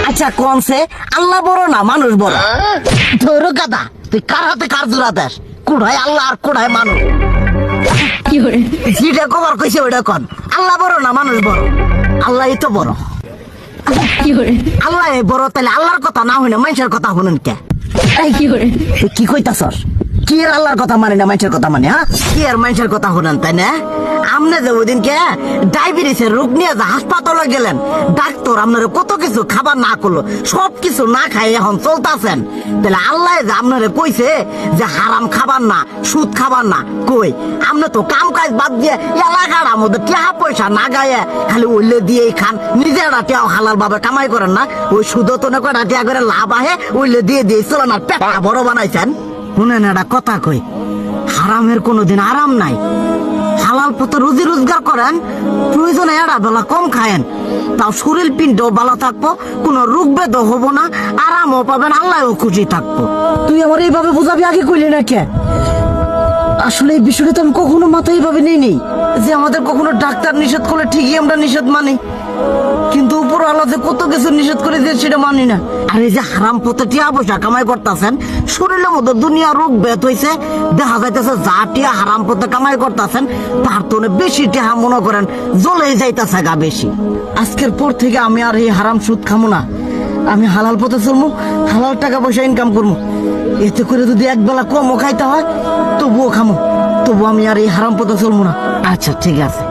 আচ্ছা কোনছে আল্লাহ বড় না মানুষ বড়? ধরো গাদা, তুই কার হাতে কার জোড়া দেশ? কোড়ায় আল্লাহ আর কোড়ায় মানুষ। যেটা কবার কইছে ওইটা কন। আল্লাহ বড় না মানুষ বড়? আল্লাহ তো বড়। আল্লাহ বড়, তাহলে আল্লাহর কথা না হইনা মানুষের কথা শুনেন কে? কি কইতাছস? কি আর আল্লাহর কথা মানে না মানুষের কথা মানে? হ্যাঁ, কি আর মানুষের কথা শুনেন তাই না? আমনে যে ওই দিনকে ডায়াবেটিসের রোগ নিয়ে যে হাসপাতালে গেলেন, ডাক্তার আপনার কত কিছু খাবার না করলো, সব কিছু না খাই এখন চলতেছেন। তাহলে আল্লাহ যে আপনারে কইছে যে হারাম খাবার না, সুদ খাবার না, কই আপনি তো কাম কাজ বাদ দিয়ে এলাকার মধ্যে টাকা পয়সা না গায়ে খালি ওইলে দিয়েই খান, নিজেরা টেও হালাল ভাবে কামাই করেন না, ওই সুদ তো না করে টাকা করে লাভ আহে ওইলে দিয়ে দিয়ে চলেন আর পেটটা বড় বানাইছেন। শুনেন একটা কথা কই, হারামের কোনোদিন আরাম নাই। হালাল পথে রুজি রোজগার করেন, প্রয়োজনে এড়া বেলা কম খায়েন, তাও শরীর পিণ্ডও ভালো থাকবো, কোনো রোগ বেদও হবো না, আরামও পাবেন, আল্লাহও খুশি থাকবো। তুই আমার এইভাবে বুঝাবি আগে কইলি না কে? আসলে এই বিষয়টা তো আমি কখনো মাথায় এইভাবে নেই যে আমাদের কখনো ডাক্তার নিষেধ করলে ঠিকই আমরা নিষেধ মানি, কিন্তু উপর আল্লাহ যে কত কিছু নিষেধ করে দিয়ে সেটা মানি না। আর এই যে হারাম পথে টিয়া পয়সা কামাই করতেছেন, শরীরের মধ্যে দুনিয়া রোগ বেত হয়েছে, দেখা যাইতেছে যা টিয়া হারাম পথে কামাই করতেছেন তার তো বেশি টিয়া মনে করেন জ্বলে যাইতেছে গা বেশি। আজকের পর থেকে আমি আর এই হারাম সুদ খামো না, আমি হালাল পথে চলবো, হালাল টাকা পয়সা ইনকাম করবো। এতে করে যদি একবেলা কমও খাইতে হয় তবুও খামো, তবু আমি আর এই হারাম পথে চলবো না। আচ্ছা ঠিক আছে।